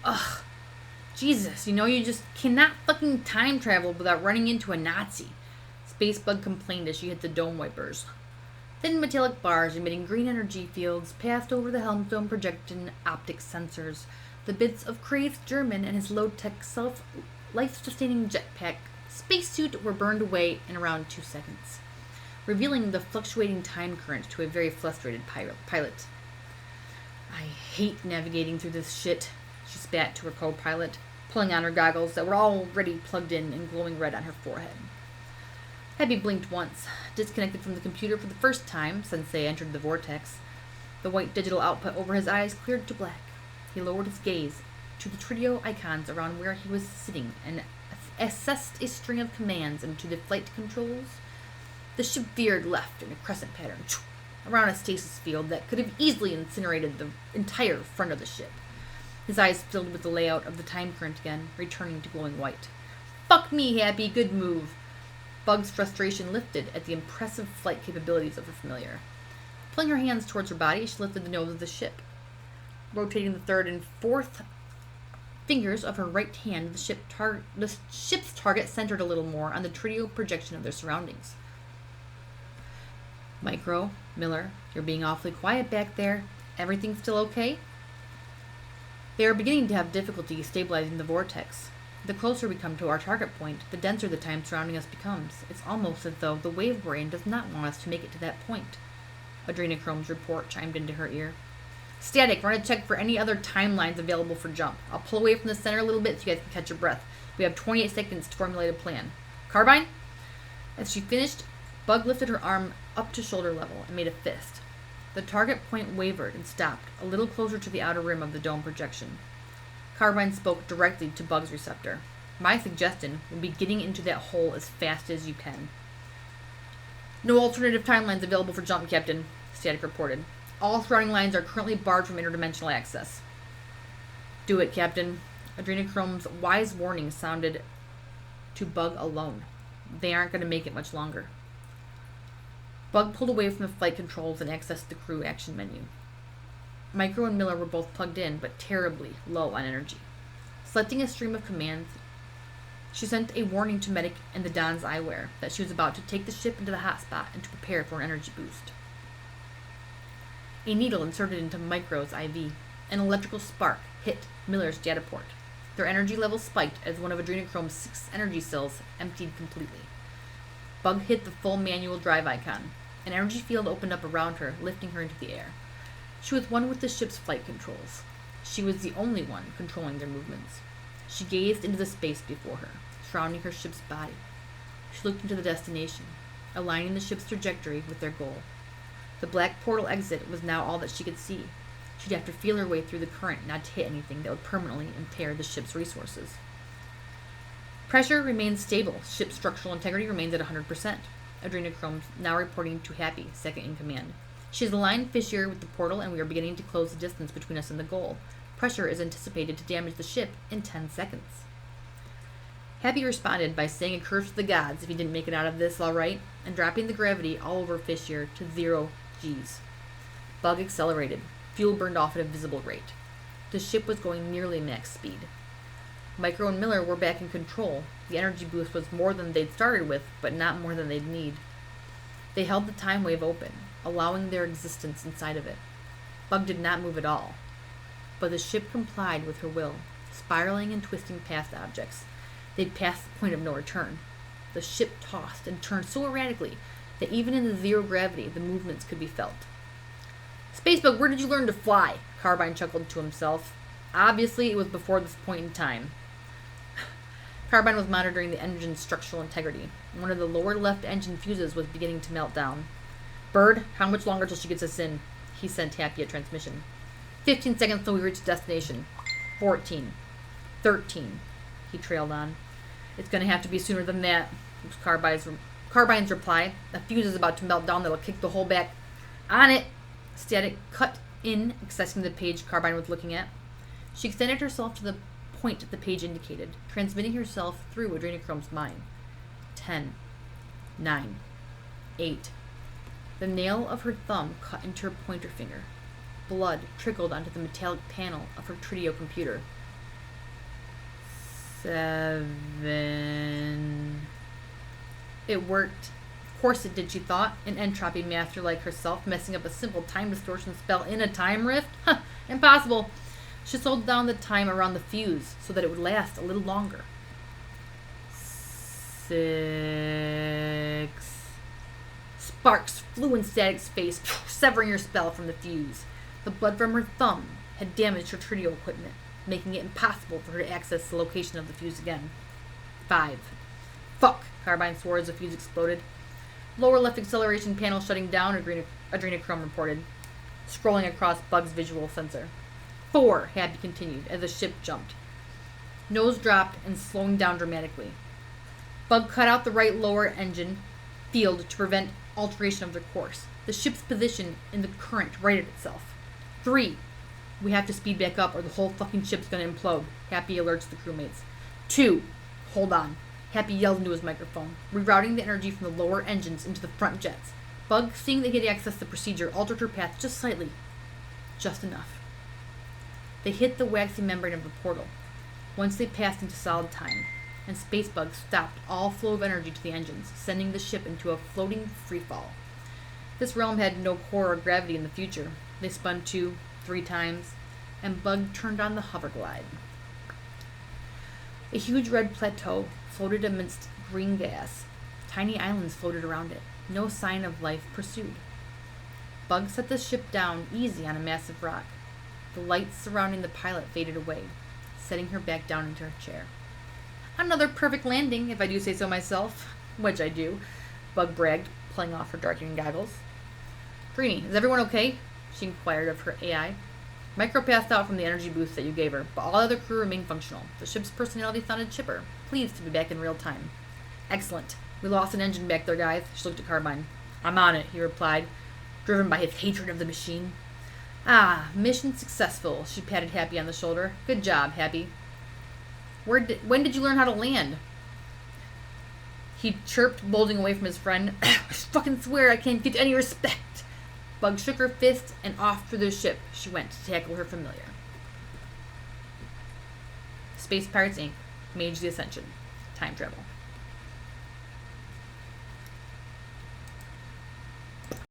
Ugh. Jesus, you just cannot fucking time travel without running into a Nazi. Spacebug complained as she hit the dome wipers. Thin metallic bars emitting green energy fields passed over the helm dome projection optic sensors. The bits of Crave's German and his low-tech life-sustaining jetpack spacesuit were burned away in around 2 seconds, revealing the fluctuating time current to a very frustrated pilot. I hate navigating through this shit, she spat to her co-pilot, pulling on her goggles that were already plugged in and glowing red on her forehead. Happy blinked once, disconnected from the computer for the first time since they entered the vortex. The white digital output over his eyes cleared to black. He lowered his gaze to the trio icons around where he was sitting and assessed a string of commands into the flight controls. The ship veered left in a crescent pattern, around a stasis field that could have easily incinerated the entire front of the ship. His eyes filled with the layout of the time current again, returning to glowing white. Fuck me, Happy, good move. Bug's frustration lifted at the impressive flight capabilities of her familiar. Pulling her hands towards her body, she lifted the nose of the ship. Rotating the third and fourth fingers of her right hand, the ship's target centered a little more on the trio projection of their surroundings. Micro, Miller, you're being awfully quiet back there. Everything still okay? They are beginning to have difficulty stabilizing the vortex. The closer we come to our target point, the denser the time surrounding us becomes. It's almost as though the wave brain does not want us to make it to that point. Adrenochrome's report chimed into her ear. Static, run a check for any other timelines available for jump. I'll pull away from the center a little bit so you guys can catch your breath. We have 28 seconds to formulate a plan. Carbine? As she finished, Bug lifted her arm up to shoulder level and made a fist. The target point wavered and stopped, a little closer to the outer rim of the dome projection. Carbine spoke directly to Bug's receptor. My suggestion would be getting into that hole as fast as you can. No alternative timelines available for jump, Captain, Static reported. All surrounding lines are currently barred from interdimensional access. Do it, Captain. Adrenochrome's wise warning sounded to Bug alone. They aren't going to make it much longer. Bug pulled away from the flight controls and accessed the crew action menu. Micro and Miller were both plugged in, but terribly low on energy. Selecting a stream of commands, she sent a warning to Medic and the Don's eyewear that she was about to take the ship into the hotspot and to prepare for an energy boost. A needle inserted into Micro's IV. An electrical spark hit Miller's data port. Their energy level spiked as one of Adrenochrome's 6 energy cells emptied completely. Bug hit the full manual drive icon. An energy field opened up around her, lifting her into the air. She was one with the ship's flight controls. She was the only one controlling their movements. She gazed into the space before her, surrounding her ship's body. She looked into the destination, aligning the ship's trajectory with their goal. The black portal exit was now all that she could see. She'd have to feel her way through the current not to hit anything that would permanently impair the ship's resources. Pressure remains stable. Ship's structural integrity remains at 100%. Adrenochrome now reporting to Happy, second in command. She has aligned fissure with the portal, and we are beginning to close the distance between us and the goal. Pressure is anticipated to damage the ship in 10 seconds. Happy responded by saying a curse to the gods if he didn't make it out of this all right, and dropping the gravity all over fissure to 0 Gs. Bug accelerated. Fuel burned off at a visible rate. The ship was going nearly max speed. Micro and Miller were back in control. The energy boost was more than they'd started with, but not more than they'd need. They held the time wave open, allowing their existence inside of it. Bug did not move at all, but the ship complied with her will, spiraling and twisting past objects. They'd passed the point of no return. The ship tossed and turned so erratically that even in the zero gravity, the movements could be felt. Spacebug, where did you learn to fly? Carbine chuckled to himself. Obviously, it was before this point in time. Carbine was monitoring the engine's structural integrity. One of the lower left engine fuses was beginning to melt down. Bird, how much longer till she gets us in? He sent Happy a transmission. 15 seconds till we reach destination. 14. 13. He trailed on. It's going to have to be sooner than that, was Carbine's reply. A fuse is about to melt down that'll kick the whole back. On it! Static cut in, accessing the page Carbine was looking at. She extended herself to the point the page indicated, transmitting herself through Adrenochrome's mind. 10. 9. 8. The nail of her thumb cut into her pointer finger. Blood trickled onto the metallic panel of her Tritio computer. 7. It worked. Of course it did, she thought. An entropy master like herself messing up a simple time distortion spell in a time rift? Huh, impossible. She slowed down the time around the fuse so that it would last a little longer. 6. Sparks flew in Static's face, severing her spell from the fuse. The blood from her thumb had damaged her trio equipment, making it impossible for her to access the location of the fuse again. 5. Fuck, Carbine swore as the fuse exploded. Lower left acceleration panel shutting down, Adrenochrome reported, scrolling across Bug's visual sensor. 4, Happy continued as the ship jumped. Nose dropped and slowing down dramatically. Bug cut out the right lower engine field to prevent alteration of their course. The ship's position in the current righted itself. 3. We have to speed back up or the whole fucking ship's gonna implode. Happy alerts the crewmates. 2. Hold on. Happy yelled into his microphone, rerouting the energy from the lower engines into the front jets. Bug, seeing that he had accessed the procedure, altered her path just slightly. Just enough. They hit the waxy membrane of the portal. Once they passed into solid time, and Spacebug stopped all flow of energy to the engines, sending the ship into a floating freefall. This realm had no core or gravity in the future. They spun 2, 3 times, and Bug turned on the hoverglide. A huge red plateau floated amidst green gas. Tiny islands floated around it. No sign of life pursued. Bug set the ship down easy on a massive rock. The lights surrounding the pilot faded away, setting her back down into her chair. Another perfect landing, if I do say so myself. Which I do, Bug bragged, pulling off her darkening goggles. Greenie, is everyone okay? She inquired of her AI. Micro passed out from the energy boost that you gave her, but all other crew remained functional. The ship's personality sounded chipper, pleased to be back in real time. Excellent. We lost an engine back there, guys. She looked at Carbine. I'm on it, he replied, driven by his hatred of the machine. Ah, mission successful. She patted Happy on the shoulder. Good job, Happy. When did you learn how to land? He chirped, bulging away from his friend. I fucking swear I can't get any respect. Bug shook her fist, and off through the ship she went to tackle her familiar. Space Pirates Inc. Mage the Ascension. Time travel.